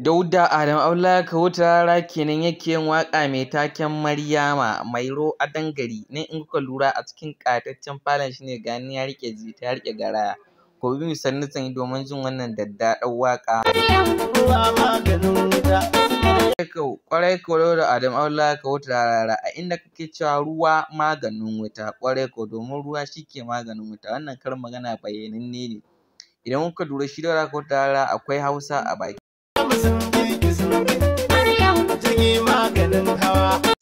Dauda Adamu Abdullahi Kawutarara kenan yake yin waƙa mai taken Maryama Mairo Adon Gari. Nan in kuka lura a cikin ƙayataccen falon shi ne ga ni ya riƙe jita ya riƙe garaya. Ku bi mu sannu domin jin wannan daddaɗar waƙa. Ƙwarai ko Dauda Adamu Abdullahi Kawutarara a inda kake cewa ruwa maganin wuta, ƙwarai ko domin ruwa shi ke maganin wuta. Wannan karin magana bayyananne ne. Idan kuka lura shi Dauda Kawutarara akwai Hausa a baki.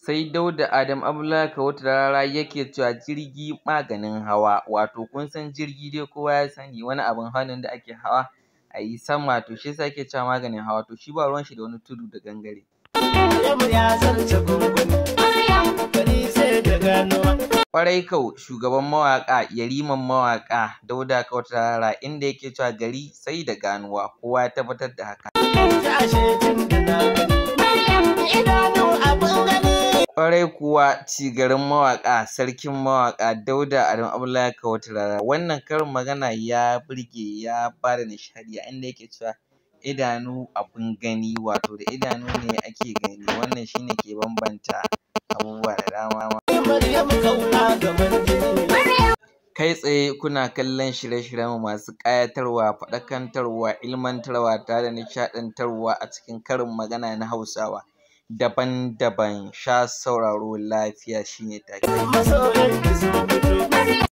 Sai Dauda Adamu Abdullahi Kawutarara yake cewa jirgi maganin hawa, wato kun san jirgi dai kowa ya sani wani abin hawan da ake hawa a yi sama, to shi yasa yake cewa maganin hawa, to shi ba ruwan shi da wani tudu da gangare. Ƙwarai kau shugaban mawaƙa yariman mawaƙa Dauda Kawutarara inda yake cewa gari sai da ganuwa, kowa ya tabbatar da haka. Ƙwarai kuwa cigarin mawaƙa sarkin mawaƙa Dauda Adamu Abdullahi Kawutarara, wannan karin magana ya burge ya bada nishaɗi a inda yake cewa idanu abin gani, wato da idanu ne ake gani, wannan shine ke bambanta abubuwa da dama. Kai tsaye kuna kallon shirye-shiryen masu ƙayatarwa, faɗakantarwa, ilmantarwa tare da nishaɗantarwa a cikin karin magana na Hausawa daban-daban. Sha sauraro lafiya shine take.